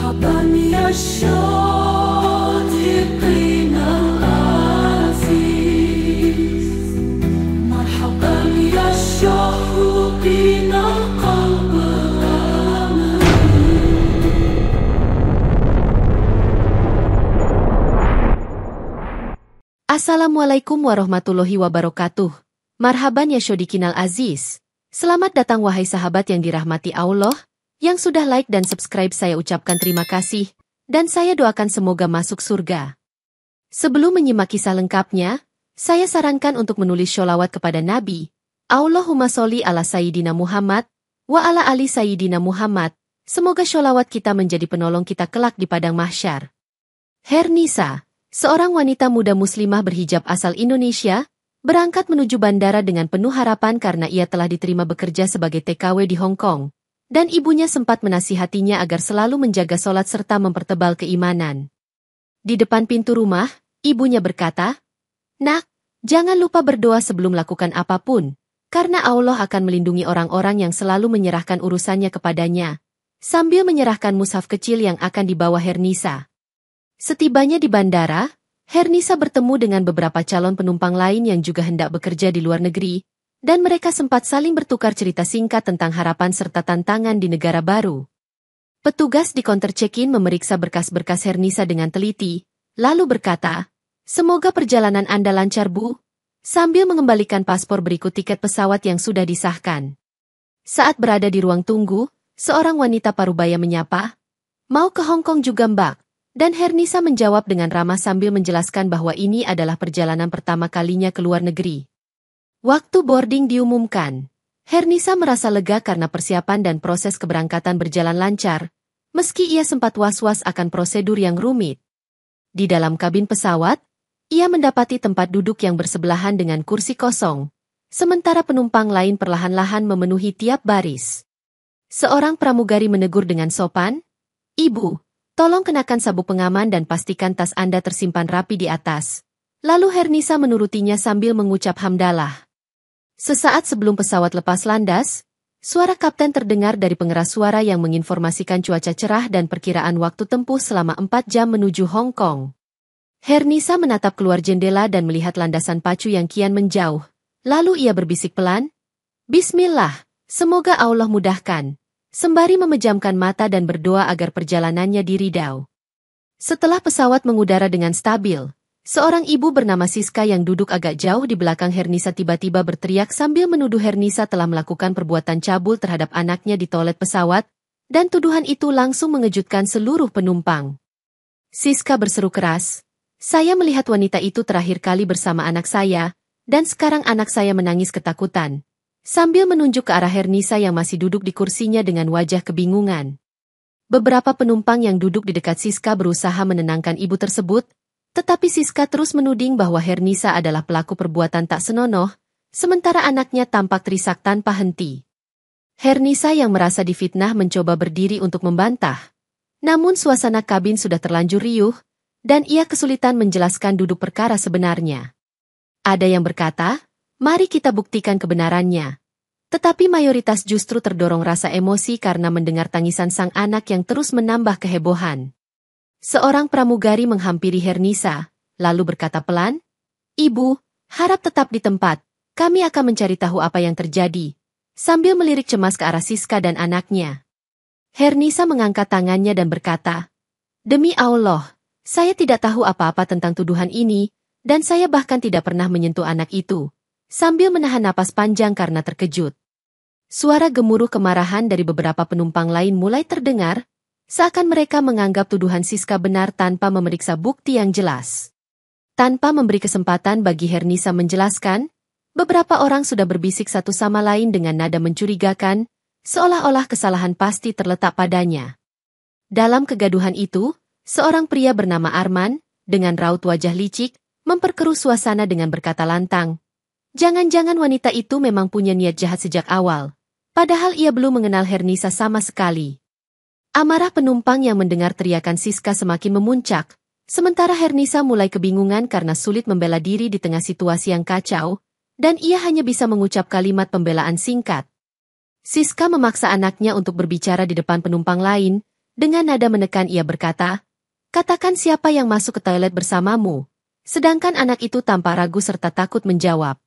مرحبا يا الشاطئين العزيز، مرحبا يا الشوقين القلب الأمين. Assalamualaikum warahmatullahi wabarakatuh. Marhaban ya Syodikinal Aziz. Selamat datang wahai sahabat yang dirahmati Allah. Yang sudah like dan subscribe saya ucapkan terima kasih, dan saya doakan semoga masuk surga. Sebelum menyimak kisah lengkapnya, saya sarankan untuk menulis sholawat kepada Nabi. Allahumma sholli ala Sayyidina Muhammad, wa ala ali Sayyidina Muhammad. Semoga sholawat kita menjadi penolong kita kelak di padang mahsyar. Hernisa, seorang wanita muda muslimah berhijab asal Indonesia, berangkat menuju bandara dengan penuh harapan karena ia telah diterima bekerja sebagai TKW di Hong Kong. Dan ibunya sempat menasihatinya agar selalu menjaga sholat serta mempertebal keimanan. Di depan pintu rumah, ibunya berkata, "Nak, jangan lupa berdoa sebelum lakukan apapun, karena Allah akan melindungi orang-orang yang selalu menyerahkan urusannya kepadanya." Sambil menyerahkan mushaf kecil yang akan dibawa Hernisa. Setibanya di bandara, Hernisa bertemu dengan beberapa calon penumpang lain yang juga hendak bekerja di luar negeri, dan mereka sempat saling bertukar cerita singkat tentang harapan serta tantangan di negara baru. Petugas di counter check-in memeriksa berkas-berkas Hernisa dengan teliti, lalu berkata, "Semoga perjalanan Anda lancar, Bu," sambil mengembalikan paspor berikut tiket pesawat yang sudah disahkan. Saat berada di ruang tunggu, seorang wanita parubaya menyapa, "Mau ke Hong Kong juga, Mbak?" Dan Hernisa menjawab dengan ramah sambil menjelaskan bahwa ini adalah perjalanan pertama kalinya ke luar negeri. Waktu boarding diumumkan, Hernisa merasa lega karena persiapan dan proses keberangkatan berjalan lancar, meski ia sempat was-was akan prosedur yang rumit. Di dalam kabin pesawat, ia mendapati tempat duduk yang bersebelahan dengan kursi kosong, sementara penumpang lain perlahan-lahan memenuhi tiap baris. Seorang pramugari menegur dengan sopan, "Ibu, tolong kenakan sabuk pengaman dan pastikan tas Anda tersimpan rapi di atas." Lalu Hernisa menurutinya sambil mengucap hamdalah. Sesaat sebelum pesawat lepas landas, suara kapten terdengar dari pengeras suara yang menginformasikan cuaca cerah dan perkiraan waktu tempuh selama 4 jam menuju Hong Kong. Hernisa menatap keluar jendela dan melihat landasan pacu yang kian menjauh. Lalu ia berbisik pelan, "Bismillah, semoga Allah mudahkan," sembari memejamkan mata dan berdoa agar perjalanannya diridau. Setelah pesawat mengudara dengan stabil, seorang ibu bernama Siska yang duduk agak jauh di belakang Hernisa tiba-tiba berteriak sambil menuduh Hernisa telah melakukan perbuatan cabul terhadap anaknya di toilet pesawat, dan tuduhan itu langsung mengejutkan seluruh penumpang. Siska berseru keras, "Saya melihat wanita itu terakhir kali bersama anak saya, dan sekarang anak saya menangis ketakutan," sambil menunjuk ke arah Hernisa yang masih duduk di kursinya dengan wajah kebingungan. Beberapa penumpang yang duduk di dekat Siska berusaha menenangkan ibu tersebut, tetapi Siska terus menuding bahwa Hernisa adalah pelaku perbuatan tak senonoh, sementara anaknya tampak terisak tanpa henti. Hernisa yang merasa difitnah mencoba berdiri untuk membantah. Namun suasana kabin sudah terlanjur riuh, dan ia kesulitan menjelaskan duduk perkara sebenarnya. Ada yang berkata, "Mari kita buktikan kebenarannya." Tetapi mayoritas justru terdorong rasa emosi karena mendengar tangisan sang anak yang terus menambah kehebohan. Seorang pramugari menghampiri Hernisa, lalu berkata pelan, "Ibu, harap tetap di tempat, kami akan mencari tahu apa yang terjadi," sambil melirik cemas ke arah Siska dan anaknya. Hernisa mengangkat tangannya dan berkata, "Demi Allah, saya tidak tahu apa-apa tentang tuduhan ini, dan saya bahkan tidak pernah menyentuh anak itu," sambil menahan napas panjang karena terkejut. Suara gemuruh kemarahan dari beberapa penumpang lain mulai terdengar, seakan mereka menganggap tuduhan Siska benar tanpa memeriksa bukti yang jelas. Tanpa memberi kesempatan bagi Hernisa menjelaskan, beberapa orang sudah berbisik satu sama lain dengan nada mencurigakan, seolah-olah kesalahan pasti terletak padanya. Dalam kegaduhan itu, seorang pria bernama Arman, dengan raut wajah licik, memperkeruh suasana dengan berkata lantang, "Jangan-jangan wanita itu memang punya niat jahat sejak awal, padahal ia belum mengenal Hernisa sama sekali." Amarah penumpang yang mendengar teriakan Siska semakin memuncak, sementara Hernisa mulai kebingungan karena sulit membela diri di tengah situasi yang kacau, dan ia hanya bisa mengucap kalimat pembelaan singkat. Siska memaksa anaknya untuk berbicara di depan penumpang lain, Dengan nada menekan ia berkata, "Katakan siapa yang masuk ke toilet bersamamu." Sedangkan anak itu tanpa ragu serta takut menjawab.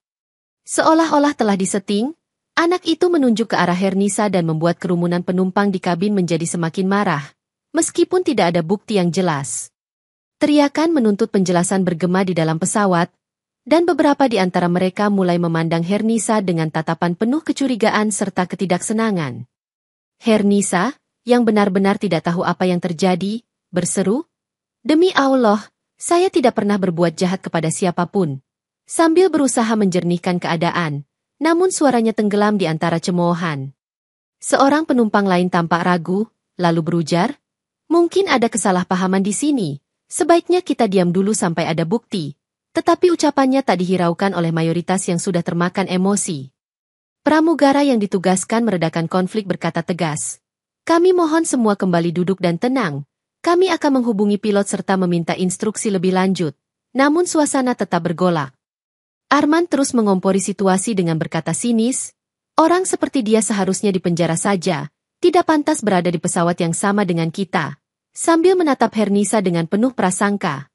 Seolah-olah telah diseting, anak itu menunjuk ke arah Hernisa dan membuat kerumunan penumpang di kabin menjadi semakin marah, meskipun tidak ada bukti yang jelas. Teriakan menuntut penjelasan bergema di dalam pesawat, dan beberapa di antara mereka mulai memandang Hernisa dengan tatapan penuh kecurigaan serta ketidaksenangan. Hernisa, yang benar-benar tidak tahu apa yang terjadi, berseru, "Demi Allah, saya tidak pernah berbuat jahat kepada siapapun." Sambil berusaha menjernihkan keadaan, namun suaranya tenggelam di antara cemoohan. Seorang penumpang lain tampak ragu, lalu berujar, "Mungkin ada kesalahpahaman di sini. Sebaiknya kita diam dulu sampai ada bukti." Tetapi ucapannya tak dihiraukan oleh mayoritas yang sudah termakan emosi. Pramugara yang ditugaskan meredakan konflik berkata tegas, "Kami mohon semua kembali duduk dan tenang. Kami akan menghubungi pilot serta meminta instruksi lebih lanjut." Namun suasana tetap bergolak. Arman terus mengompori situasi dengan berkata sinis, "Orang seperti dia seharusnya dipenjara saja, tidak pantas berada di pesawat yang sama dengan kita." Sambil menatap Hernisa dengan penuh prasangka.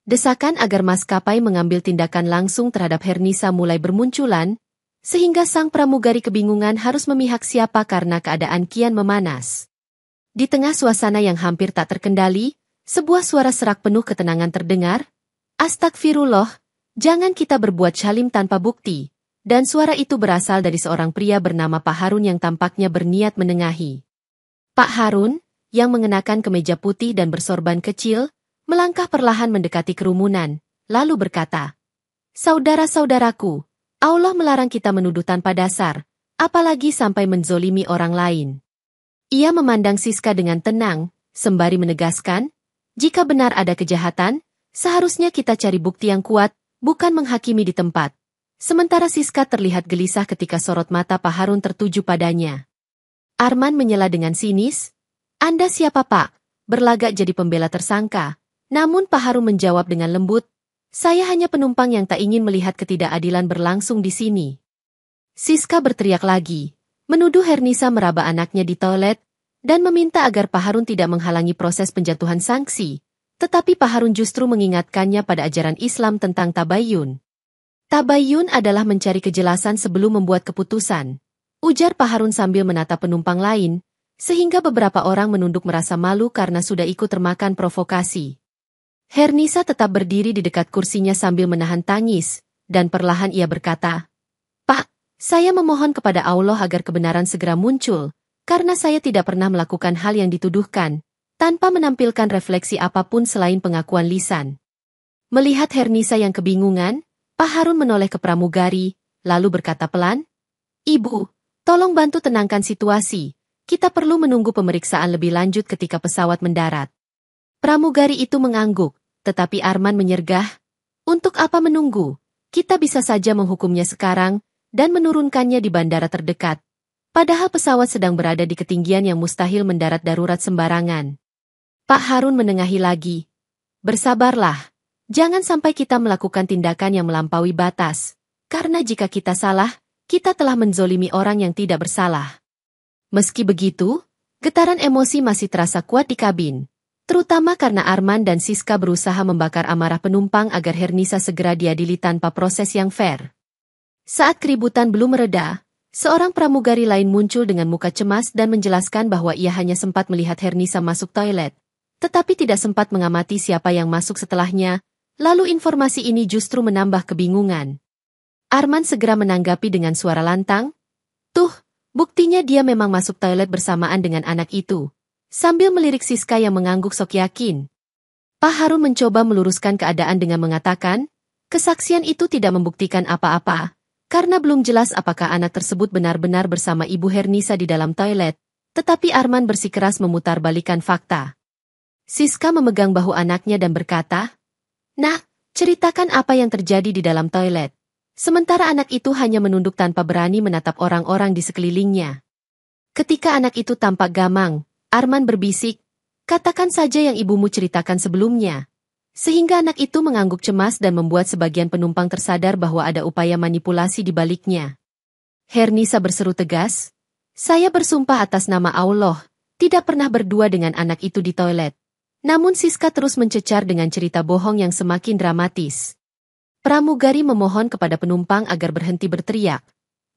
Desakan agar maskapai mengambil tindakan langsung terhadap Hernisa mulai bermunculan, sehingga sang pramugari kebingungan harus memihak siapa karena keadaan kian memanas. Di tengah suasana yang hampir tak terkendali, sebuah suara serak penuh ketenangan terdengar, "Astagfirullah, jangan kita berbuat syalim tanpa bukti." Dan suara itu berasal dari seorang pria bernama Pak Harun yang tampaknya berniat menengahi. Pak Harun, yang mengenakan kemeja putih dan bersorban kecil, melangkah perlahan mendekati kerumunan, lalu berkata, "Saudara-saudaraku, Allah melarang kita menuduh tanpa dasar, apalagi sampai menzolimi orang lain." Ia memandang Siska dengan tenang, sembari menegaskan, "Jika benar ada kejahatan, seharusnya kita cari bukti yang kuat, bukan menghakimi di tempat." Sementara Siska terlihat gelisah ketika sorot mata Pak Harun tertuju padanya. Arman menyela dengan sinis, "Anda siapa, Pak?" Berlagak jadi pembela tersangka. Namun Pak Harun menjawab dengan lembut, "Saya hanya penumpang yang tak ingin melihat ketidakadilan berlangsung di sini." Siska berteriak lagi, menuduh Hernisa meraba anaknya di toilet, dan meminta agar Pak Harun tidak menghalangi proses penjatuhan sanksi. Tetapi Pak Harun justru mengingatkannya pada ajaran Islam tentang tabayyun. "Tabayyun adalah mencari kejelasan sebelum membuat keputusan," ujar Pak Harun sambil menatap penumpang lain, sehingga beberapa orang menunduk merasa malu karena sudah ikut termakan provokasi. Hernisa tetap berdiri di dekat kursinya sambil menahan tangis, dan perlahan ia berkata, "Pak, saya memohon kepada Allah agar kebenaran segera muncul, karena saya tidak pernah melakukan hal yang dituduhkan, tanpa menampilkan refleksi apapun selain pengakuan lisan." Melihat Hernisa yang kebingungan, Pak Harun menoleh ke pramugari, lalu berkata pelan, "Ibu, tolong bantu tenangkan situasi, kita perlu menunggu pemeriksaan lebih lanjut ketika pesawat mendarat." Pramugari itu mengangguk, tetapi Arman menyergah, "Untuk apa menunggu? Kita bisa saja menghukumnya sekarang, dan menurunkannya di bandara terdekat. Padahal pesawat sedang berada di ketinggian yang mustahil mendarat darurat sembarangan." Pak Harun menengahi lagi, "Bersabarlah, jangan sampai kita melakukan tindakan yang melampaui batas, karena jika kita salah, kita telah menzolimi orang yang tidak bersalah." Meski begitu, getaran emosi masih terasa kuat di kabin. Terutama karena Arman dan Siska berusaha membakar amarah penumpang agar Hernisa segera diadili tanpa proses yang fair. Saat keributan belum mereda, seorang pramugari lain muncul dengan muka cemas dan menjelaskan bahwa ia hanya sempat melihat Hernisa masuk toilet, tetapi tidak sempat mengamati siapa yang masuk setelahnya, lalu informasi ini justru menambah kebingungan. Arman segera menanggapi dengan suara lantang, "Tuh, buktinya dia memang masuk toilet bersamaan dengan anak itu." Sambil melirik Siska yang mengangguk sok yakin. Pak Harun mencoba meluruskan keadaan dengan mengatakan, kesaksian itu tidak membuktikan apa-apa, karena belum jelas apakah anak tersebut benar-benar bersama Ibu Hernisa di dalam toilet, tetapi Arman bersikeras memutarbalikkan fakta. Siska memegang bahu anaknya dan berkata, "Nak, ceritakan apa yang terjadi di dalam toilet." Sementara anak itu hanya menunduk tanpa berani menatap orang-orang di sekelilingnya. Ketika anak itu tampak gamang, Arman berbisik, "Katakan saja yang ibumu ceritakan sebelumnya." Sehingga anak itu mengangguk cemas dan membuat sebagian penumpang tersadar bahwa ada upaya manipulasi di baliknya. Hernisa berseru tegas, "Saya bersumpah atas nama Allah, tidak pernah berdua dengan anak itu di toilet. Namun Siska terus mencecar dengan cerita bohong yang semakin dramatis. Pramugari memohon kepada penumpang agar berhenti berteriak.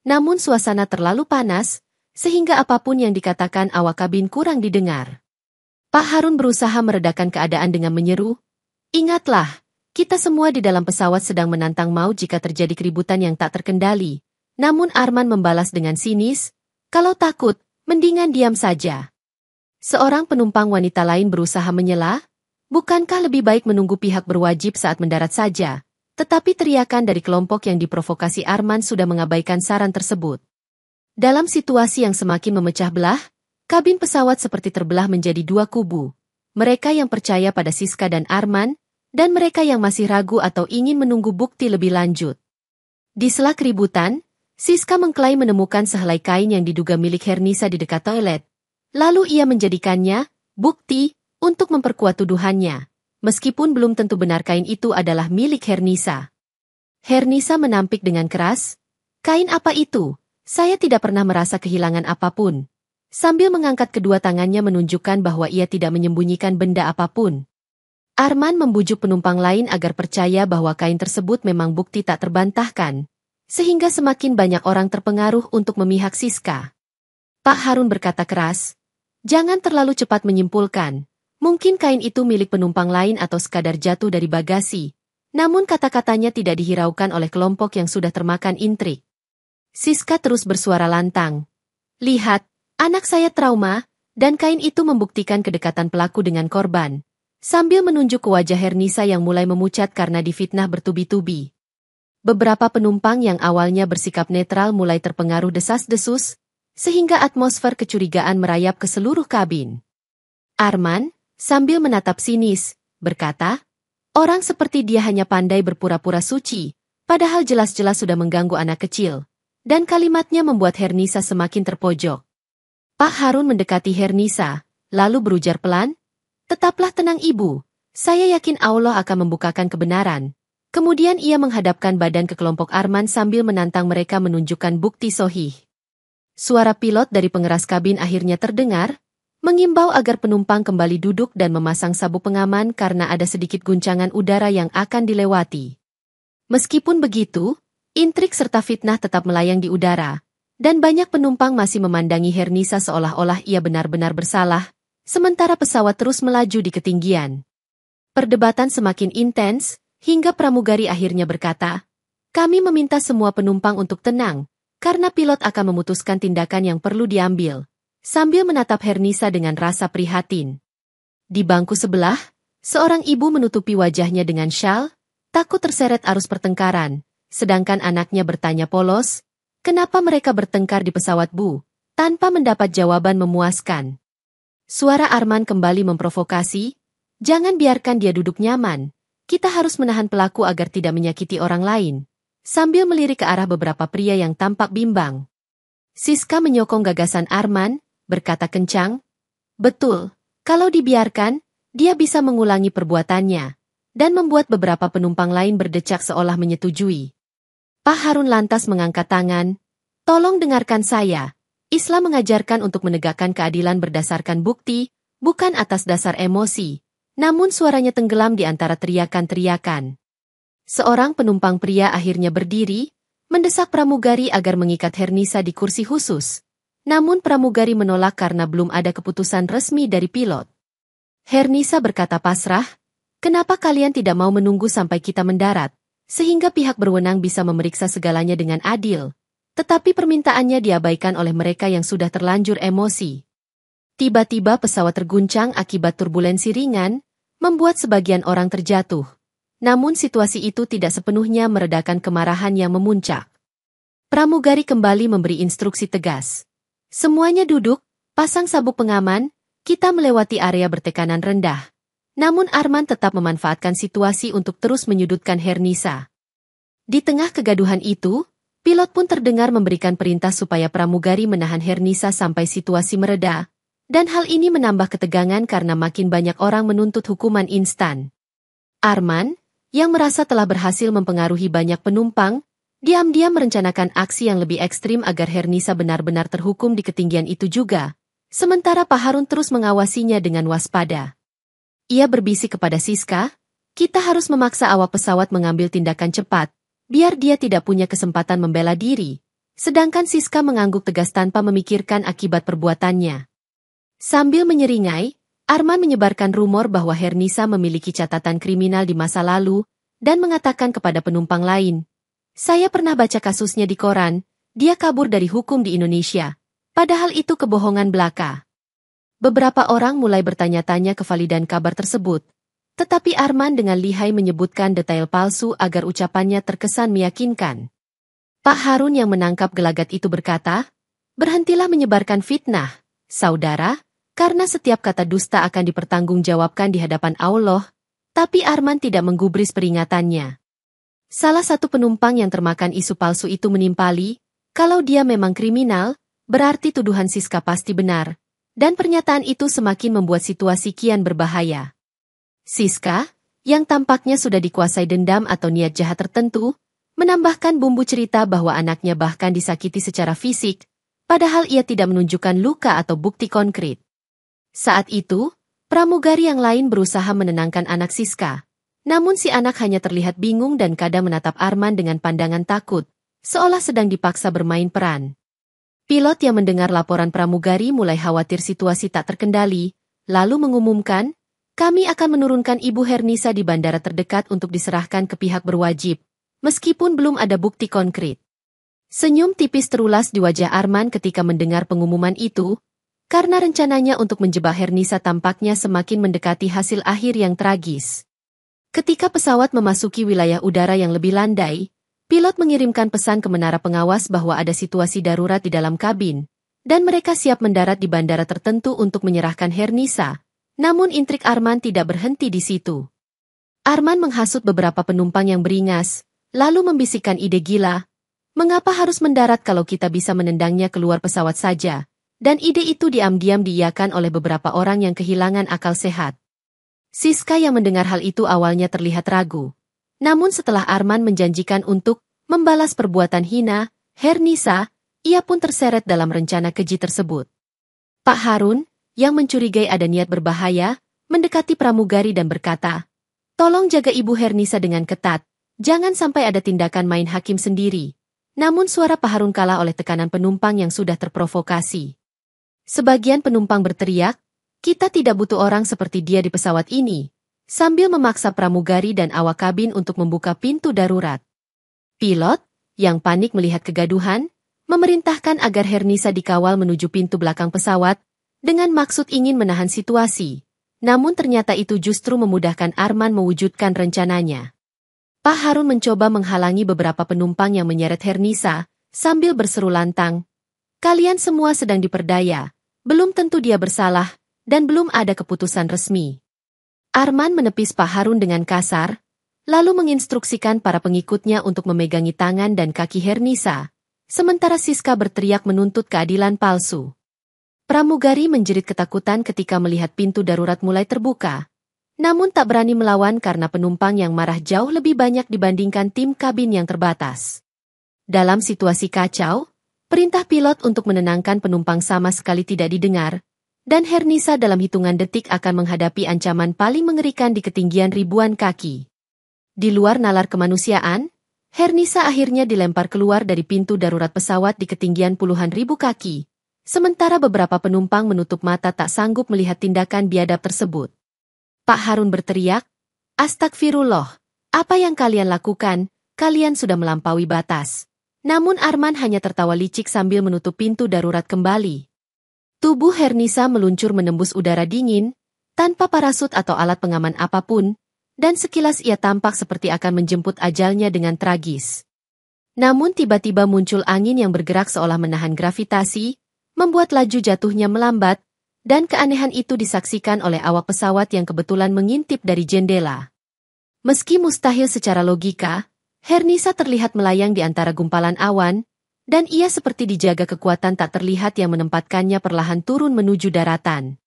Namun suasana terlalu panas, sehingga apapun yang dikatakan awak kabin kurang didengar. Pak Harun berusaha meredakan keadaan dengan menyeru, "Ingatlah, kita semua di dalam pesawat sedang menantang maut jika terjadi keributan yang tak terkendali." Namun Arman membalas dengan sinis, "Kalau takut, mendingan diam saja." Seorang penumpang wanita lain berusaha menyela, "Bukankah lebih baik menunggu pihak berwajib saat mendarat saja?" Tetapi teriakan dari kelompok yang diprovokasi Arman sudah mengabaikan saran tersebut. Dalam situasi yang semakin memecah belah, kabin pesawat seperti terbelah menjadi dua kubu. Mereka yang percaya pada Siska dan Arman, dan mereka yang masih ragu atau ingin menunggu bukti lebih lanjut. Di sela keributan, Siska mengklaim menemukan sehelai kain yang diduga milik Hernisa di dekat toilet. Lalu ia menjadikannya bukti untuk memperkuat tuduhannya, meskipun belum tentu benar kain itu adalah milik Hernisa. Hernisa menampik dengan keras, "Kain apa itu? Saya tidak pernah merasa kehilangan apapun." Sambil mengangkat kedua tangannya menunjukkan bahwa ia tidak menyembunyikan benda apapun. Arman membujuk penumpang lain agar percaya bahwa kain tersebut memang bukti tak terbantahkan, sehingga semakin banyak orang terpengaruh untuk memihak Siska. Pak Harun berkata keras, "Jangan terlalu cepat menyimpulkan. Mungkin kain itu milik penumpang lain atau sekadar jatuh dari bagasi." Namun kata-katanya tidak dihiraukan oleh kelompok yang sudah termakan intrik. Siska terus bersuara lantang, "Lihat, anak saya trauma, dan kain itu membuktikan kedekatan pelaku dengan korban." Sambil menunjuk ke wajah Hernisa yang mulai memucat karena difitnah bertubi-tubi. Beberapa penumpang yang awalnya bersikap netral mulai terpengaruh desas-desus, sehingga atmosfer kecurigaan merayap ke seluruh kabin. Arman, sambil menatap sinis, berkata, "Orang seperti dia hanya pandai berpura-pura suci, padahal jelas-jelas sudah mengganggu anak kecil." Dan kalimatnya membuat Hernisa semakin terpojok. Pak Harun mendekati Hernisa, lalu berujar pelan, "Tetaplah tenang ibu, saya yakin Allah akan membukakan kebenaran." Kemudian ia menghadapkan badan ke kelompok Arman sambil menantang mereka menunjukkan bukti sohih. Suara pilot dari pengeras kabin akhirnya terdengar, mengimbau agar penumpang kembali duduk dan memasang sabuk pengaman karena ada sedikit guncangan udara yang akan dilewati. Meskipun begitu, intrik serta fitnah tetap melayang di udara, dan banyak penumpang masih memandangi Hernisa seolah-olah ia benar-benar bersalah, sementara pesawat terus melaju di ketinggian. Perdebatan semakin intens, hingga pramugari akhirnya berkata, "Kami meminta semua penumpang untuk tenang, karena pilot akan memutuskan tindakan yang perlu diambil." Sambil menatap Hernisa dengan rasa prihatin. Di bangku sebelah, seorang ibu menutupi wajahnya dengan syal, takut terseret arus pertengkaran, sedangkan anaknya bertanya polos, "Kenapa mereka bertengkar di pesawat Bu?" tanpa mendapat jawaban memuaskan. Suara Arman kembali memprovokasi, "Jangan biarkan dia duduk nyaman. Kita harus menahan pelaku agar tidak menyakiti orang lain." Sambil melirik ke arah beberapa pria yang tampak bimbang. Siska menyokong gagasan Arman, berkata kencang, "Betul, kalau dibiarkan, dia bisa mengulangi perbuatannya." Dan membuat beberapa penumpang lain berdecak seolah menyetujui. Pak Harun lantas mengangkat tangan, "Tolong dengarkan saya. Islam mengajarkan untuk menegakkan keadilan berdasarkan bukti, bukan atas dasar emosi." Namun suaranya tenggelam di antara teriakan-teriakan. Seorang penumpang pria akhirnya berdiri, mendesak pramugari agar mengikat Hernisa di kursi khusus. Namun pramugari menolak karena belum ada keputusan resmi dari pilot. Hernisa berkata pasrah, "Kenapa kalian tidak mau menunggu sampai kita mendarat, sehingga pihak berwenang bisa memeriksa segalanya dengan adil?" Tetapi permintaannya diabaikan oleh mereka yang sudah terlanjur emosi. Tiba-tiba pesawat terguncang akibat turbulensi ringan, membuat sebagian orang terjatuh. Namun situasi itu tidak sepenuhnya meredakan kemarahan yang memuncak. Pramugari kembali memberi instruksi tegas. "Semuanya duduk, pasang sabuk pengaman, kita melewati area bertekanan rendah." Namun Arman tetap memanfaatkan situasi untuk terus menyudutkan Hernisa. Di tengah kegaduhan itu, pilot pun terdengar memberikan perintah supaya pramugari menahan Hernisa sampai situasi mereda, dan hal ini menambah ketegangan karena makin banyak orang menuntut hukuman instan. Arman, yang merasa telah berhasil mempengaruhi banyak penumpang, diam-diam merencanakan aksi yang lebih ekstrim agar Hernisa benar-benar terhukum di ketinggian itu juga, Sementara Pak Harun terus mengawasinya dengan waspada. Ia berbisik kepada Siska, kita harus memaksa awak pesawat mengambil tindakan cepat, biar dia tidak punya kesempatan membela diri. Sedangkan Siska mengangguk tegas tanpa memikirkan akibat perbuatannya. Sambil menyeringai, Arman menyebarkan rumor bahwa Hernisa memiliki catatan kriminal di masa lalu, dan mengatakan kepada penumpang lain, saya pernah baca kasusnya di koran, dia kabur dari hukum di Indonesia. Padahal itu kebohongan belaka. Beberapa orang mulai bertanya-tanya kevalidan kabar tersebut, tetapi Arman dengan lihai menyebutkan detail palsu agar ucapannya terkesan meyakinkan. Pak Harun yang menangkap gelagat itu berkata, berhentilah menyebarkan fitnah, saudara, karena setiap kata dusta akan dipertanggungjawabkan di hadapan Allah, tapi Arman tidak menggubris peringatannya. Salah satu penumpang yang termakan isu palsu itu menimpali, kalau dia memang kriminal, berarti tuduhan Siska pasti benar, dan pernyataan itu semakin membuat situasi kian berbahaya. Siska, yang tampaknya sudah dikuasai dendam atau niat jahat tertentu, menambahkan bumbu cerita bahwa anaknya bahkan disakiti secara fisik, padahal ia tidak menunjukkan luka atau bukti konkret. Saat itu, pramugari yang lain berusaha menenangkan anak Siska, namun si anak hanya terlihat bingung dan kadang menatap Arman dengan pandangan takut, seolah sedang dipaksa bermain peran. Pilot yang mendengar laporan pramugari mulai khawatir situasi tak terkendali, lalu mengumumkan, kami akan menurunkan Ibu Hernisa di bandara terdekat untuk diserahkan ke pihak berwajib, meskipun belum ada bukti konkret. Senyum tipis terulas di wajah Arman ketika mendengar pengumuman itu, karena rencananya untuk menjebak Hernisa tampaknya semakin mendekati hasil akhir yang tragis. Ketika pesawat memasuki wilayah udara yang lebih landai, pilot mengirimkan pesan ke menara pengawas bahwa ada situasi darurat di dalam kabin, dan mereka siap mendarat di bandara tertentu untuk menyerahkan Hernisa. Namun intrik Arman tidak berhenti di situ. Arman menghasut beberapa penumpang yang beringas, lalu membisikkan ide gila, mengapa harus mendarat kalau kita bisa menendangnya keluar pesawat saja, dan ide itu diam-diam diiyakan oleh beberapa orang yang kehilangan akal sehat. Siska yang mendengar hal itu awalnya terlihat ragu. Namun setelah Arman menjanjikan untuk membalas perbuatan hina Hernisa, ia pun terseret dalam rencana keji tersebut. Pak Harun, yang mencurigai ada niat berbahaya, mendekati pramugari dan berkata, tolong jaga Ibu Hernisa dengan ketat, jangan sampai ada tindakan main hakim sendiri. Namun suara Pak Harun kalah oleh tekanan penumpang yang sudah terprovokasi. Sebagian penumpang berteriak, kita tidak butuh orang seperti dia di pesawat ini, sambil memaksa pramugari dan awak kabin untuk membuka pintu darurat. Pilot, yang panik melihat kegaduhan, memerintahkan agar Hernisa dikawal menuju pintu belakang pesawat, dengan maksud ingin menahan situasi. Namun ternyata itu justru memudahkan Arman mewujudkan rencananya. Pak Harun mencoba menghalangi beberapa penumpang yang menyeret Hernisa, sambil berseru lantang, kalian semua sedang diperdaya, belum tentu dia bersalah, dan belum ada keputusan resmi. Arman menepis Pak Harun dengan kasar, lalu menginstruksikan para pengikutnya untuk memegangi tangan dan kaki Hernisa, sementara Siska berteriak menuntut keadilan palsu. Pramugari menjerit ketakutan ketika melihat pintu darurat mulai terbuka, namun tak berani melawan karena penumpang yang marah jauh lebih banyak dibandingkan tim kabin yang terbatas. Dalam situasi kacau, perintah pilot untuk menenangkan penumpang sama sekali tidak didengar, dan Hernisa dalam hitungan detik akan menghadapi ancaman paling mengerikan di ketinggian ribuan kaki. Di luar nalar kemanusiaan, Hernisa akhirnya dilempar keluar dari pintu darurat pesawat di ketinggian puluhan ribu kaki, sementara beberapa penumpang menutup mata tak sanggup melihat tindakan biadab tersebut. Pak Harun berteriak, astagfirullah, apa yang kalian lakukan, kalian sudah melampaui batas. Namun Arman hanya tertawa licik sambil menutup pintu darurat kembali. Tubuh Hernisa meluncur menembus udara dingin, tanpa parasut atau alat pengaman apapun, dan sekilas ia tampak seperti akan menjemput ajalnya dengan tragis. Namun tiba-tiba muncul angin yang bergerak seolah menahan gravitasi, membuat laju jatuhnya melambat, dan keanehan itu disaksikan oleh awak pesawat yang kebetulan mengintip dari jendela. Meski mustahil secara logika, Hernisa terlihat melayang di antara gumpalan awan, dan ia seperti dijaga kekuatan tak terlihat yang menempatkannya perlahan turun menuju daratan.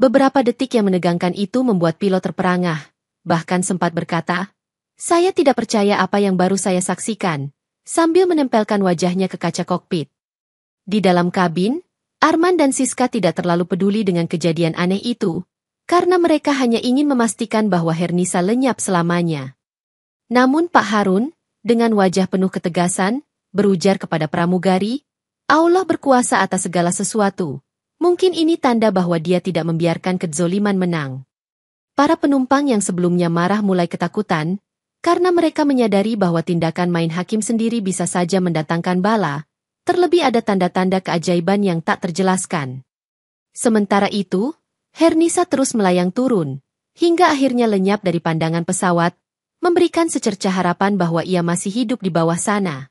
Beberapa detik yang menegangkan itu membuat pilot terperangah, bahkan sempat berkata, saya tidak percaya apa yang baru saya saksikan, sambil menempelkan wajahnya ke kaca kokpit. Di dalam kabin, Arman dan Siska tidak terlalu peduli dengan kejadian aneh itu, karena mereka hanya ingin memastikan bahwa Hernisa lenyap selamanya. Namun Pak Harun, dengan wajah penuh ketegasan, berujar kepada pramugari, Allah berkuasa atas segala sesuatu. Mungkin ini tanda bahwa dia tidak membiarkan kezoliman menang. Para penumpang yang sebelumnya marah mulai ketakutan, karena mereka menyadari bahwa tindakan main hakim sendiri bisa saja mendatangkan bala, terlebih ada tanda-tanda keajaiban yang tak terjelaskan. Sementara itu, Hernisa terus melayang turun, hingga akhirnya lenyap dari pandangan pesawat, memberikan secercah harapan bahwa ia masih hidup di bawah sana.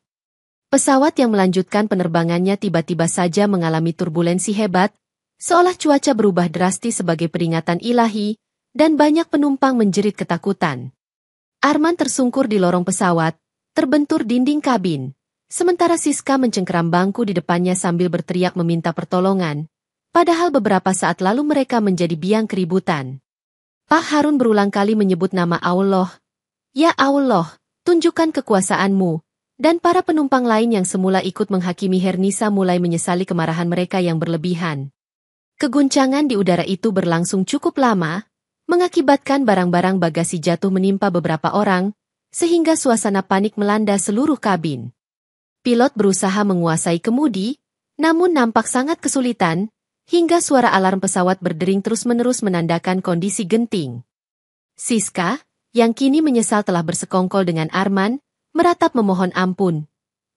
Pesawat yang melanjutkan penerbangannya tiba-tiba saja mengalami turbulensi hebat, seolah cuaca berubah drastis sebagai peringatan ilahi, dan banyak penumpang menjerit ketakutan. Arman tersungkur di lorong pesawat, terbentur dinding kabin, sementara Siska mencengkeram bangku di depannya sambil berteriak meminta pertolongan, padahal beberapa saat lalu mereka menjadi biang keributan. Pak Harun berulang kali menyebut nama Allah. Ya Allah, tunjukkan kekuasaanmu, dan para penumpang lain yang semula ikut menghakimi Hernisa mulai menyesali kemarahan mereka yang berlebihan. Keguncangan di udara itu berlangsung cukup lama, mengakibatkan barang-barang bagasi jatuh menimpa beberapa orang, sehingga suasana panik melanda seluruh kabin. Pilot berusaha menguasai kemudi, namun nampak sangat kesulitan, hingga suara alarm pesawat berdering terus-menerus menandakan kondisi genting. Siska, yang kini menyesal telah bersekongkol dengan Arman, meratap memohon ampun.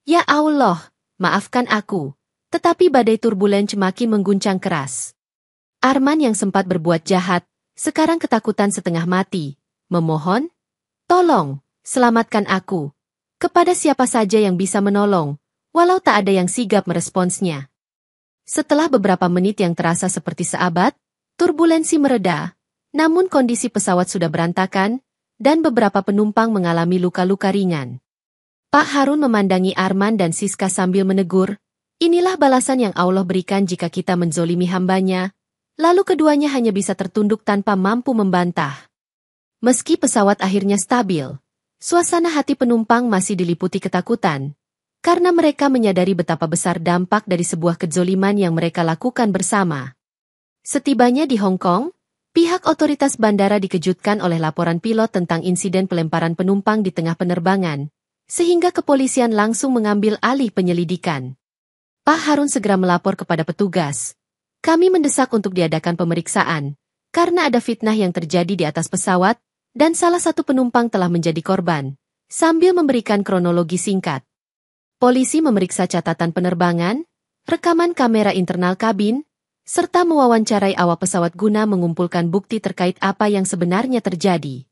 Ya Allah, maafkan aku. Tetapi badai turbulens makin mengguncang keras. Arman yang sempat berbuat jahat, sekarang ketakutan setengah mati. Memohon, tolong, selamatkan aku. Kepada siapa saja yang bisa menolong, walau tak ada yang sigap meresponsnya. Setelah beberapa menit yang terasa seperti seabad, turbulensi mereda, namun kondisi pesawat sudah berantakan, dan beberapa penumpang mengalami luka-luka ringan. Pak Harun memandangi Arman dan Siska sambil menegur, inilah balasan yang Allah berikan jika kita menzolimi hambanya, lalu keduanya hanya bisa tertunduk tanpa mampu membantah. Meski pesawat akhirnya stabil, suasana hati penumpang masih diliputi ketakutan, karena mereka menyadari betapa besar dampak dari sebuah kezoliman yang mereka lakukan bersama. Setibanya di Hong Kong, pihak otoritas bandara dikejutkan oleh laporan pilot tentang insiden pelemparan penumpang di tengah penerbangan, sehingga kepolisian langsung mengambil alih penyelidikan. Pak Harun segera melapor kepada petugas. Kami mendesak untuk diadakan pemeriksaan, karena ada fitnah yang terjadi di atas pesawat, dan salah satu penumpang telah menjadi korban, sambil memberikan kronologi singkat. Polisi memeriksa catatan penerbangan, rekaman kamera internal kabin, serta mewawancarai awak pesawat guna mengumpulkan bukti terkait apa yang sebenarnya terjadi.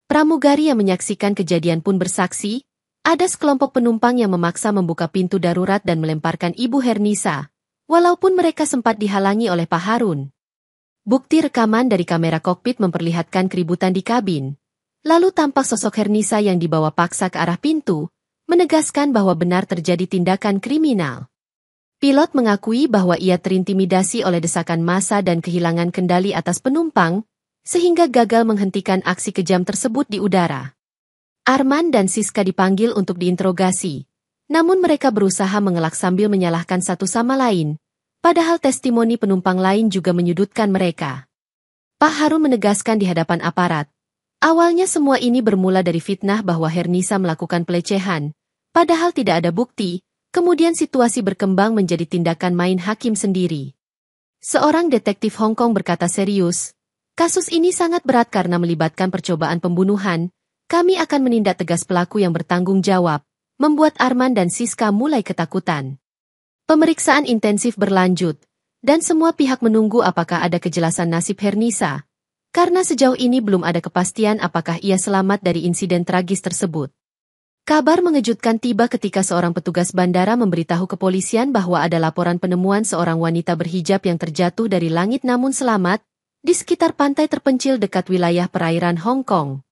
Pramugari yang menyaksikan kejadian pun bersaksi, ada sekelompok penumpang yang memaksa membuka pintu darurat dan melemparkan Ibu Hernisa, walaupun mereka sempat dihalangi oleh Pak Harun. Bukti rekaman dari kamera kokpit memperlihatkan keributan di kabin, lalu tampak sosok Hernisa yang dibawa paksa ke arah pintu, menegaskan bahwa benar terjadi tindakan kriminal. Pilot mengakui bahwa ia terintimidasi oleh desakan massa dan kehilangan kendali atas penumpang, sehingga gagal menghentikan aksi kejam tersebut di udara. Arman dan Siska dipanggil untuk diinterogasi, namun mereka berusaha mengelak sambil menyalahkan satu sama lain, padahal testimoni penumpang lain juga menyudutkan mereka. Pak Harun menegaskan di hadapan aparat, awalnya semua ini bermula dari fitnah bahwa Hernisa melakukan pelecehan, padahal tidak ada bukti. Kemudian situasi berkembang menjadi tindakan main hakim sendiri. Seorang detektif Hong Kong berkata serius, kasus ini sangat berat karena melibatkan percobaan pembunuhan, kami akan menindak tegas pelaku yang bertanggung jawab, membuat Arman dan Siska mulai ketakutan. Pemeriksaan intensif berlanjut, dan semua pihak menunggu apakah ada kejelasan nasib Hernisa, karena sejauh ini belum ada kepastian apakah ia selamat dari insiden tragis tersebut. Kabar mengejutkan tiba ketika seorang petugas bandara memberitahu kepolisian bahwa ada laporan penemuan seorang wanita berhijab yang terjatuh dari langit namun selamat, di sekitar pantai terpencil dekat wilayah perairan Hong Kong.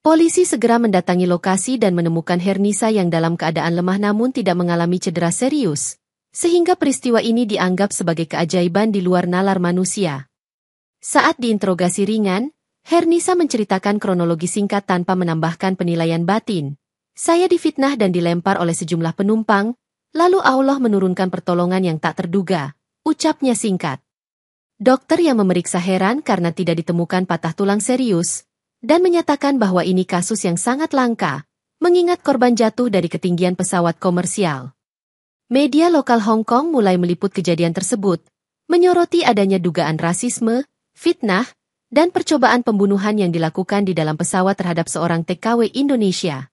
Polisi segera mendatangi lokasi dan menemukan Hernisa yang dalam keadaan lemah namun tidak mengalami cedera serius, sehingga peristiwa ini dianggap sebagai keajaiban di luar nalar manusia. Saat diinterogasi ringan, Hernisa menceritakan kronologi singkat tanpa menambahkan penilaian batin. Saya difitnah dan dilempar oleh sejumlah penumpang, lalu Allah menurunkan pertolongan yang tak terduga, ucapnya singkat. Dokter yang memeriksa heran karena tidak ditemukan patah tulang serius, dan menyatakan bahwa ini kasus yang sangat langka, mengingat korban jatuh dari ketinggian pesawat komersial. Media lokal Hong Kong mulai meliput kejadian tersebut, menyoroti adanya dugaan rasisme, fitnah, dan percobaan pembunuhan yang dilakukan di dalam pesawat terhadap seorang TKW Indonesia.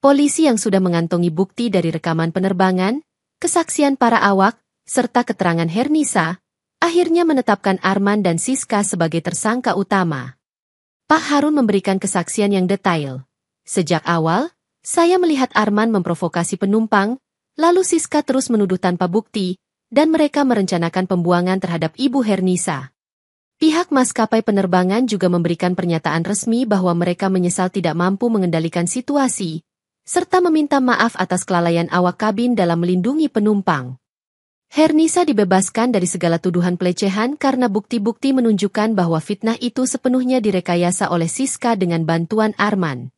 Polisi yang sudah mengantongi bukti dari rekaman penerbangan, kesaksian para awak, serta keterangan Hernisa, akhirnya menetapkan Arman dan Siska sebagai tersangka utama. Pak Harun memberikan kesaksian yang detail. Sejak awal, saya melihat Arman memprovokasi penumpang, lalu Siska terus menuduh tanpa bukti, dan mereka merencanakan pembuangan terhadap Ibu Hernisa. Pihak maskapai penerbangan juga memberikan pernyataan resmi bahwa mereka menyesal tidak mampu mengendalikan situasi, serta meminta maaf atas kelalaian awak kabin dalam melindungi penumpang. Hernisa dibebaskan dari segala tuduhan pelecehan karena bukti-bukti menunjukkan bahwa fitnah itu sepenuhnya direkayasa oleh Siska dengan bantuan Arman.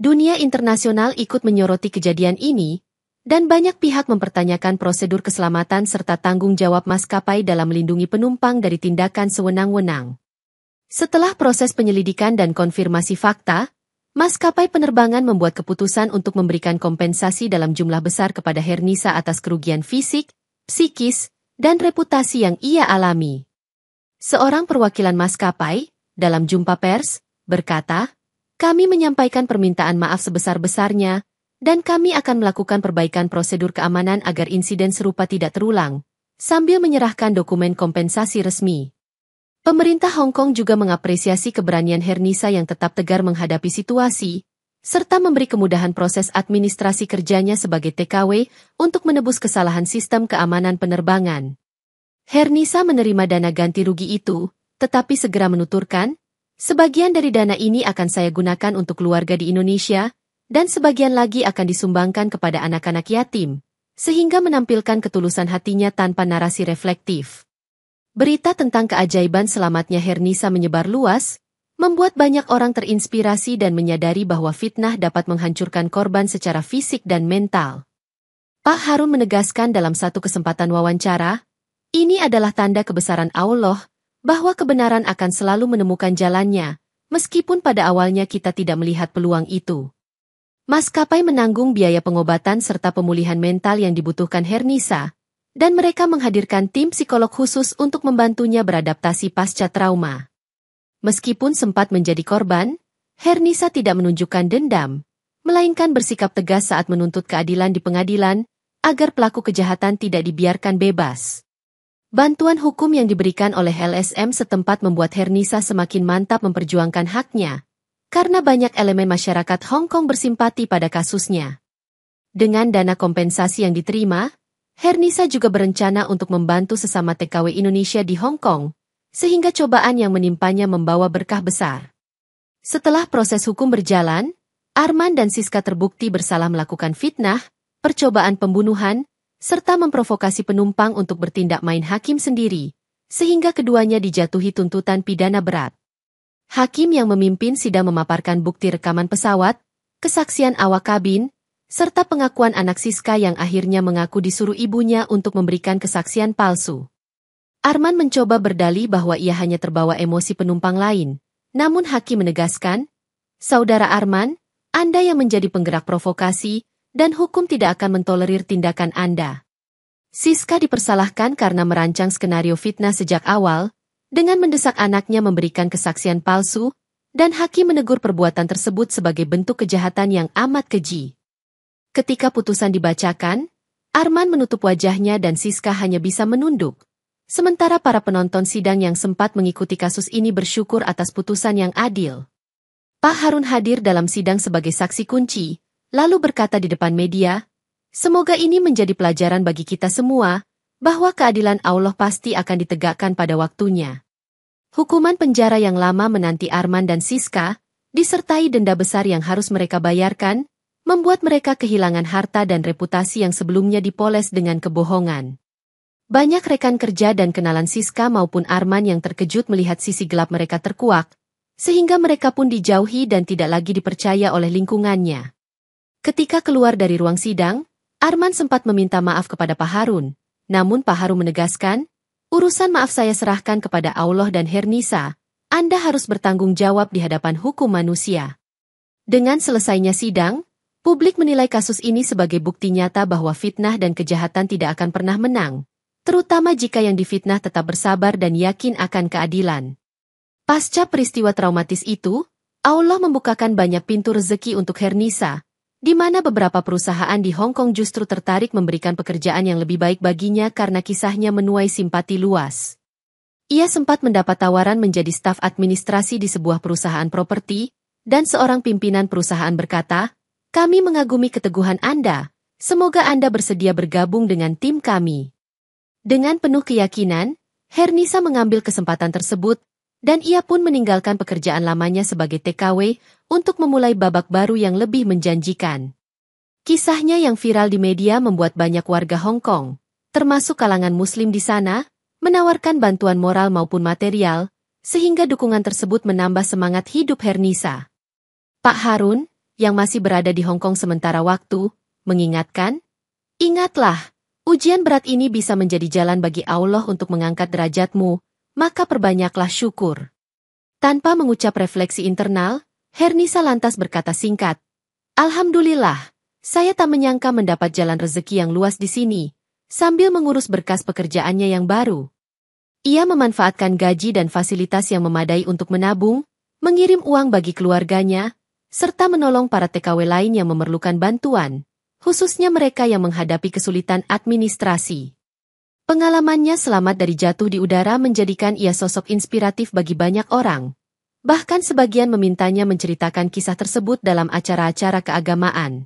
Dunia internasional ikut menyoroti kejadian ini, dan banyak pihak mempertanyakan prosedur keselamatan serta tanggung jawab maskapai dalam melindungi penumpang dari tindakan sewenang-wenang. Setelah proses penyelidikan dan konfirmasi fakta, maskapai penerbangan membuat keputusan untuk memberikan kompensasi dalam jumlah besar kepada Hernisa atas kerugian fisik, psikis, dan reputasi yang ia alami. Seorang perwakilan maskapai, dalam jumpa pers, berkata, "Kami menyampaikan permintaan maaf sebesar-besarnya, dan kami akan melakukan perbaikan prosedur keamanan agar insiden serupa tidak terulang," sambil menyerahkan dokumen kompensasi resmi. Pemerintah Hong Kong juga mengapresiasi keberanian Hernisa yang tetap tegar menghadapi situasi, serta memberi kemudahan proses administrasi kerjanya sebagai TKW untuk menebus kesalahan sistem keamanan penerbangan. Hernisa menerima dana ganti rugi itu, tetapi segera menuturkan, "Sebagian dari dana ini akan saya gunakan untuk keluarga di Indonesia, dan sebagian lagi akan disumbangkan kepada anak-anak yatim," sehingga menampilkan ketulusan hatinya tanpa narasi reflektif. Berita tentang keajaiban selamatnya Hernisa menyebar luas, membuat banyak orang terinspirasi dan menyadari bahwa fitnah dapat menghancurkan korban secara fisik dan mental. Pak Harun menegaskan dalam satu kesempatan wawancara, "Ini adalah tanda kebesaran Allah, bahwa kebenaran akan selalu menemukan jalannya, meskipun pada awalnya kita tidak melihat peluang itu." Maskapai menanggung biaya pengobatan serta pemulihan mental yang dibutuhkan Hernisa, dan mereka menghadirkan tim psikolog khusus untuk membantunya beradaptasi pasca trauma. Meskipun sempat menjadi korban, Hernisa tidak menunjukkan dendam, melainkan bersikap tegas saat menuntut keadilan di pengadilan, agar pelaku kejahatan tidak dibiarkan bebas. Bantuan hukum yang diberikan oleh LSM setempat membuat Hernisa semakin mantap memperjuangkan haknya, karena banyak elemen masyarakat Hong Kong bersimpati pada kasusnya. Dengan dana kompensasi yang diterima, Hernisa juga berencana untuk membantu sesama TKW Indonesia di Hong Kong, sehingga cobaan yang menimpanya membawa berkah besar. Setelah proses hukum berjalan, Arman dan Siska terbukti bersalah melakukan fitnah, percobaan pembunuhan, serta memprovokasi penumpang untuk bertindak main hakim sendiri, sehingga keduanya dijatuhi tuntutan pidana berat. Hakim yang memimpin sidang memaparkan bukti rekaman pesawat, kesaksian awak kabin, serta pengakuan anak Siska yang akhirnya mengaku disuruh ibunya untuk memberikan kesaksian palsu. Arman mencoba berdalih bahwa ia hanya terbawa emosi penumpang lain, namun hakim menegaskan, "Saudara Arman, Anda yang menjadi penggerak provokasi, dan hukum tidak akan mentolerir tindakan Anda." Siska dipersalahkan karena merancang skenario fitnah sejak awal, dengan mendesak anaknya memberikan kesaksian palsu, dan hakim menegur perbuatan tersebut sebagai bentuk kejahatan yang amat keji. Ketika putusan dibacakan, Arman menutup wajahnya dan Siska hanya bisa menunduk. Sementara para penonton sidang yang sempat mengikuti kasus ini bersyukur atas putusan yang adil. Pak Harun hadir dalam sidang sebagai saksi kunci, lalu berkata di depan media, "Semoga ini menjadi pelajaran bagi kita semua, bahwa keadilan Allah pasti akan ditegakkan pada waktunya." Hukuman penjara yang lama menanti Arman dan Siska, disertai denda besar yang harus mereka bayarkan, membuat mereka kehilangan harta dan reputasi yang sebelumnya dipoles dengan kebohongan. Banyak rekan kerja dan kenalan Siska maupun Arman yang terkejut melihat sisi gelap mereka terkuak, sehingga mereka pun dijauhi dan tidak lagi dipercaya oleh lingkungannya. Ketika keluar dari ruang sidang, Arman sempat meminta maaf kepada Pak Harun, namun Pak Harun menegaskan, Urusan maaf saya serahkan kepada Allah dan Hernisa. Anda harus bertanggung jawab di hadapan hukum manusia. Dengan selesainya sidang, publik menilai kasus ini sebagai bukti nyata bahwa fitnah dan kejahatan tidak akan pernah menang, terutama jika yang difitnah tetap bersabar dan yakin akan keadilan. Pasca peristiwa traumatis itu, Allah membukakan banyak pintu rezeki untuk Hernisa, di mana beberapa perusahaan di Hong Kong justru tertarik memberikan pekerjaan yang lebih baik baginya karena kisahnya menuai simpati luas. Ia sempat mendapat tawaran menjadi staf administrasi di sebuah perusahaan properti, dan seorang pimpinan perusahaan berkata, "Kami mengagumi keteguhan Anda, semoga Anda bersedia bergabung dengan tim kami." Dengan penuh keyakinan, Hernisa mengambil kesempatan tersebut, dan ia pun meninggalkan pekerjaan lamanya sebagai TKW untuk memulai babak baru yang lebih menjanjikan. Kisahnya yang viral di media membuat banyak warga Hong Kong, termasuk kalangan Muslim di sana, menawarkan bantuan moral maupun material, sehingga dukungan tersebut menambah semangat hidup Hernisa. Pak Harun, yang masih berada di Hong Kong sementara waktu, mengingatkan, "Ingatlah, ujian berat ini bisa menjadi jalan bagi Allah untuk mengangkat derajatmu, maka perbanyaklah syukur." Tanpa mengucap refleksi internal, Hernisa lantas berkata singkat, "Alhamdulillah, saya tak menyangka mendapat jalan rezeki yang luas di sini," sambil mengurus berkas pekerjaannya yang baru. Ia memanfaatkan gaji dan fasilitas yang memadai untuk menabung, mengirim uang bagi keluarganya, serta menolong para TKW lain yang memerlukan bantuan, khususnya mereka yang menghadapi kesulitan administrasi. Pengalamannya selamat dari jatuh di udara menjadikan ia sosok inspiratif bagi banyak orang. Bahkan sebagian memintanya menceritakan kisah tersebut dalam acara-acara keagamaan.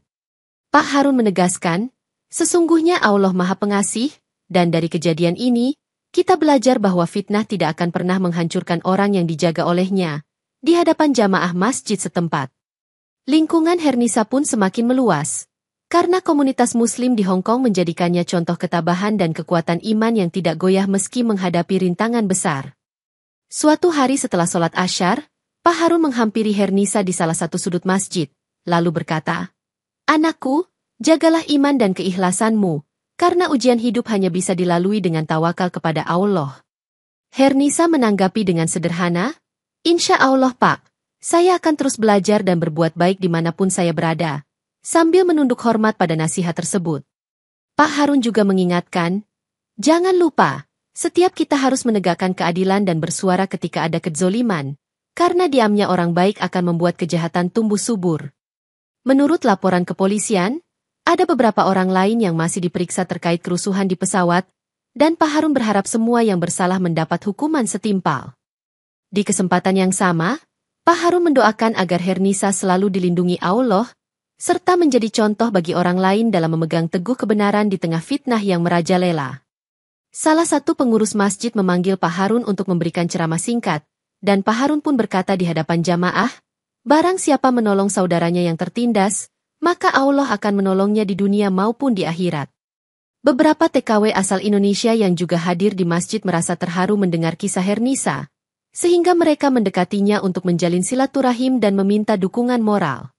Pak Harun menegaskan, "Sesungguhnya Allah Maha Pengasih, dan dari kejadian ini, kita belajar bahwa fitnah tidak akan pernah menghancurkan orang yang dijaga olehnya." Di hadapan jamaah masjid setempat, lingkungan Hernisa pun semakin meluas, karena komunitas Muslim di Hong Kong menjadikannya contoh ketabahan dan kekuatan iman yang tidak goyah meski menghadapi rintangan besar. Suatu hari setelah sholat Asyar, Pak Harun menghampiri Hernisa di salah satu sudut masjid, lalu berkata, "Anakku, jagalah iman dan keikhlasanmu, karena ujian hidup hanya bisa dilalui dengan tawakal kepada Allah." Hernisa menanggapi dengan sederhana, "Insya Allah Pak, saya akan terus belajar dan berbuat baik dimanapun saya berada," sambil menunduk hormat pada nasihat tersebut. Pak Harun juga mengingatkan, "Jangan lupa, setiap kita harus menegakkan keadilan dan bersuara ketika ada kezoliman, karena diamnya orang baik akan membuat kejahatan tumbuh subur." Menurut laporan kepolisian, ada beberapa orang lain yang masih diperiksa terkait kerusuhan di pesawat, dan Pak Harun berharap semua yang bersalah mendapat hukuman setimpal. Di kesempatan yang sama, Pak Harun mendoakan agar Hernisa selalu dilindungi Allah, serta menjadi contoh bagi orang lain dalam memegang teguh kebenaran di tengah fitnah yang merajalela. Salah satu pengurus masjid memanggil Pak Harun untuk memberikan ceramah singkat, dan Pak Harun pun berkata di hadapan jamaah, "Barang siapa menolong saudaranya yang tertindas, maka Allah akan menolongnya di dunia maupun di akhirat." Beberapa TKW asal Indonesia yang juga hadir di masjid merasa terharu mendengar kisah Hernisa, sehingga mereka mendekatinya untuk menjalin silaturahim dan meminta dukungan moral.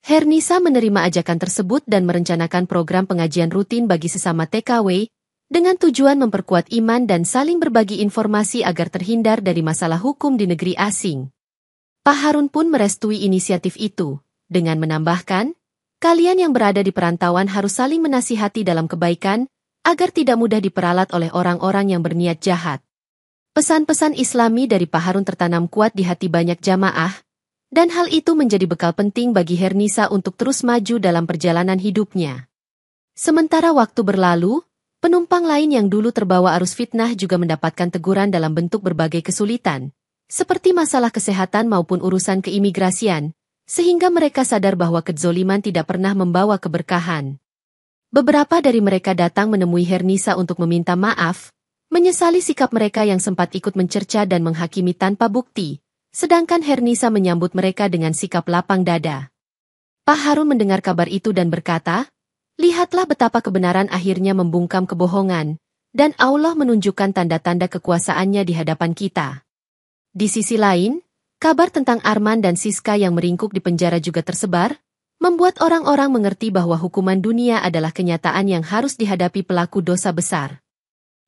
Hernisa menerima ajakan tersebut dan merencanakan program pengajian rutin bagi sesama TKW, dengan tujuan memperkuat iman dan saling berbagi informasi agar terhindar dari masalah hukum di negeri asing. Pak Harun pun merestui inisiatif itu, dengan menambahkan, "Kalian yang berada di perantauan harus saling menasihati dalam kebaikan, agar tidak mudah diperalat oleh orang-orang yang berniat jahat." Pesan-pesan Islami dari Pak Harun tertanam kuat di hati banyak jamaah, dan hal itu menjadi bekal penting bagi Hernisa untuk terus maju dalam perjalanan hidupnya. Sementara waktu berlalu, penumpang lain yang dulu terbawa arus fitnah juga mendapatkan teguran dalam bentuk berbagai kesulitan, seperti masalah kesehatan maupun urusan keimigrasian, sehingga mereka sadar bahwa kezoliman tidak pernah membawa keberkahan. Beberapa dari mereka datang menemui Hernisa untuk meminta maaf, menyesali sikap mereka yang sempat ikut mencerca dan menghakimi tanpa bukti, sedangkan Hernisa menyambut mereka dengan sikap lapang dada. Pak Harun mendengar kabar itu dan berkata, "Lihatlah betapa kebenaran akhirnya membungkam kebohongan, dan Allah menunjukkan tanda-tanda kekuasaannya di hadapan kita." Di sisi lain, kabar tentang Arman dan Siska yang meringkuk di penjara juga tersebar, membuat orang-orang mengerti bahwa hukuman dunia adalah kenyataan yang harus dihadapi pelaku dosa besar.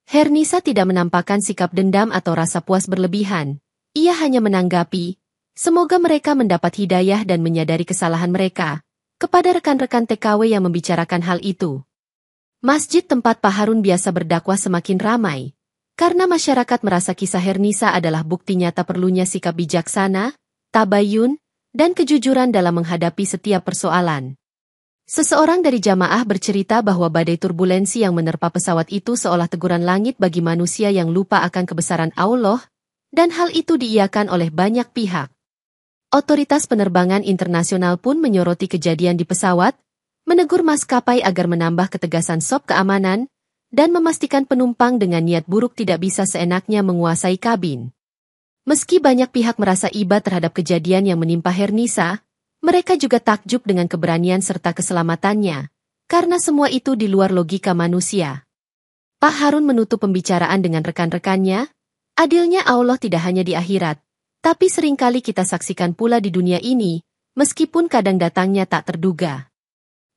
Hernisa tidak menampakkan sikap dendam atau rasa puas berlebihan. Ia hanya menanggapi, semoga mereka mendapat hidayah dan menyadari kesalahan mereka, kepada rekan-rekan TKW yang membicarakan hal itu. Masjid tempat Pak Harun biasa berdakwah semakin ramai, karena masyarakat merasa kisah Hernisa adalah bukti nyata perlunya sikap bijaksana, tabayun, dan kejujuran dalam menghadapi setiap persoalan. Seseorang dari jamaah bercerita bahwa badai turbulensi yang menerpa pesawat itu seolah teguran langit bagi manusia yang lupa akan kebesaran Allah, dan hal itu diiyakan oleh banyak pihak. Otoritas penerbangan internasional pun menyoroti kejadian di pesawat, menegur maskapai agar menambah ketegasan sop keamanan, dan memastikan penumpang dengan niat buruk tidak bisa seenaknya menguasai kabin. Meski banyak pihak merasa iba terhadap kejadian yang menimpa Hernisa, mereka juga takjub dengan keberanian serta keselamatannya, karena semua itu di luar logika manusia. Pak Harun menutup pembicaraan dengan rekan-rekannya, adilnya Allah tidak hanya di akhirat, tapi seringkali kita saksikan pula di dunia ini, meskipun kadang datangnya tak terduga.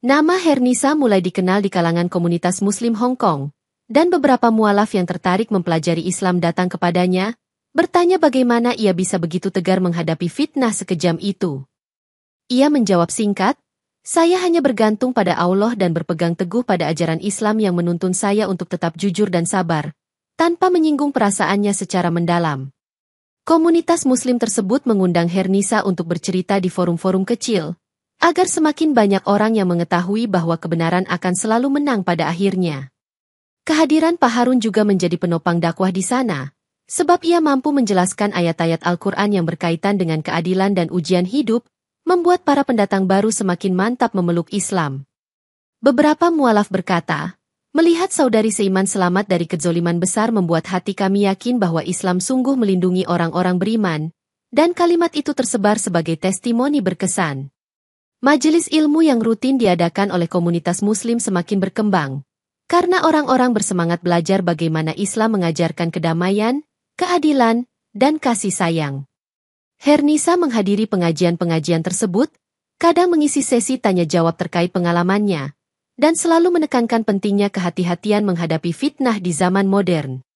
Nama Hernisa mulai dikenal di kalangan komunitas Muslim Hong Kong, dan beberapa mualaf yang tertarik mempelajari Islam datang kepadanya, bertanya bagaimana ia bisa begitu tegar menghadapi fitnah sekejam itu. Ia menjawab singkat, "Saya hanya bergantung pada Allah dan berpegang teguh pada ajaran Islam yang menuntun saya untuk tetap jujur dan sabar, tanpa menyinggung perasaannya secara mendalam." Komunitas Muslim tersebut mengundang Hernisa untuk bercerita di forum-forum kecil, agar semakin banyak orang yang mengetahui bahwa kebenaran akan selalu menang pada akhirnya. Kehadiran Pak Harun juga menjadi penopang dakwah di sana, sebab ia mampu menjelaskan ayat-ayat Al-Quran yang berkaitan dengan keadilan dan ujian hidup, membuat para pendatang baru semakin mantap memeluk Islam. Beberapa mualaf berkata, "Melihat saudari seiman selamat dari kezoliman besar membuat hati kami yakin bahwa Islam sungguh melindungi orang-orang beriman, dan kalimat itu tersebar sebagai testimoni berkesan." Majelis ilmu yang rutin diadakan oleh komunitas Muslim semakin berkembang, karena orang-orang bersemangat belajar bagaimana Islam mengajarkan kedamaian, keadilan, dan kasih sayang. Hernisa menghadiri pengajian-pengajian tersebut, kadang mengisi sesi tanya-jawab terkait pengalamannya, dan selalu menekankan pentingnya kehati-hatian menghadapi fitnah di zaman modern.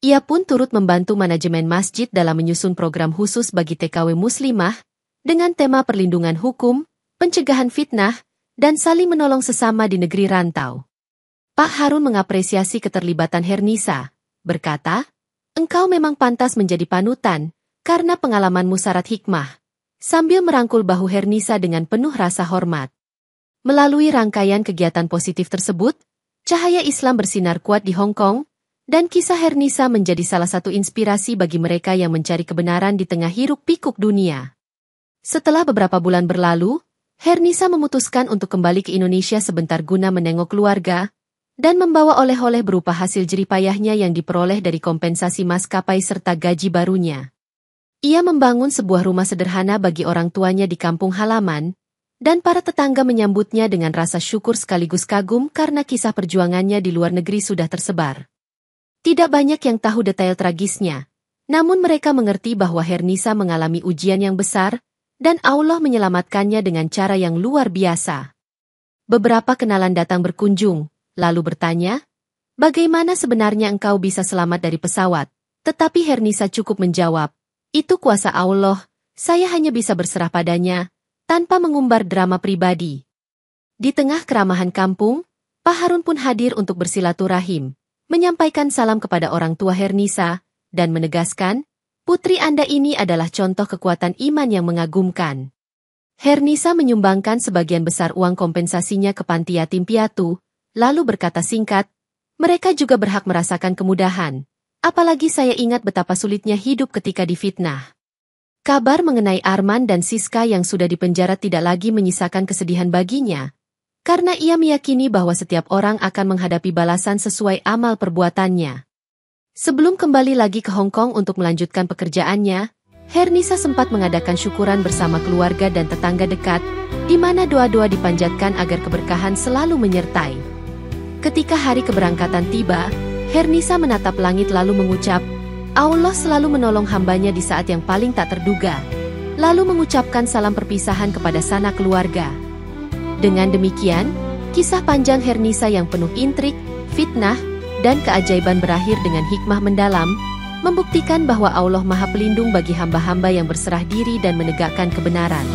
Ia pun turut membantu manajemen masjid dalam menyusun program khusus bagi TKW Muslimah, dengan tema perlindungan hukum, pencegahan fitnah, dan saling menolong sesama di negeri rantau. Pak Harun mengapresiasi keterlibatan Hernisa, berkata, "Engkau memang pantas menjadi panutan, karena pengalamanmu syarat hikmah," sambil merangkul bahu Hernisa dengan penuh rasa hormat. Melalui rangkaian kegiatan positif tersebut, cahaya Islam bersinar kuat di Hong Kong, dan kisah Hernisa menjadi salah satu inspirasi bagi mereka yang mencari kebenaran di tengah hiruk-pikuk dunia. Setelah beberapa bulan berlalu, Hernisa memutuskan untuk kembali ke Indonesia sebentar guna menengok keluarga, dan membawa oleh-oleh berupa hasil jeripayahnya yang diperoleh dari kompensasi maskapai serta gaji barunya. Ia membangun sebuah rumah sederhana bagi orang tuanya di kampung halaman, dan para tetangga menyambutnya dengan rasa syukur sekaligus kagum karena kisah perjuangannya di luar negeri sudah tersebar. Tidak banyak yang tahu detail tragisnya, namun mereka mengerti bahwa Hernisa mengalami ujian yang besar, dan Allah menyelamatkannya dengan cara yang luar biasa. Beberapa kenalan datang berkunjung, lalu bertanya, "Bagaimana sebenarnya engkau bisa selamat dari pesawat?" Tetapi Hernisa cukup menjawab, "Itu kuasa Allah, saya hanya bisa berserah padanya," tanpa mengumbar drama pribadi. Di tengah keramahan kampung, Pak Harun pun hadir untuk bersilaturahim, menyampaikan salam kepada orang tua Hernisa, dan menegaskan, "Putri Anda ini adalah contoh kekuatan iman yang mengagumkan." Hernisa menyumbangkan sebagian besar uang kompensasinya ke panti yatim piatu, lalu berkata singkat, "Mereka juga berhak merasakan kemudahan. Apalagi saya ingat betapa sulitnya hidup ketika difitnah." Kabar mengenai Arman dan Siska yang sudah dipenjara tidak lagi menyisakan kesedihan baginya, karena ia meyakini bahwa setiap orang akan menghadapi balasan sesuai amal perbuatannya. Sebelum kembali lagi ke Hong Kong untuk melanjutkan pekerjaannya, Hernisa sempat mengadakan syukuran bersama keluarga dan tetangga dekat, di mana doa-doa dipanjatkan agar keberkahan selalu menyertai. Ketika hari keberangkatan tiba, Hernisa menatap langit lalu mengucap, "Allah selalu menolong hambanya di saat yang paling tak terduga," lalu mengucapkan salam perpisahan kepada sanak keluarga. Dengan demikian, kisah panjang Hernisa yang penuh intrik, fitnah, dan keajaiban berakhir dengan hikmah mendalam, membuktikan bahwa Allah Maha Pelindung bagi hamba-hamba yang berserah diri dan menegakkan kebenaran.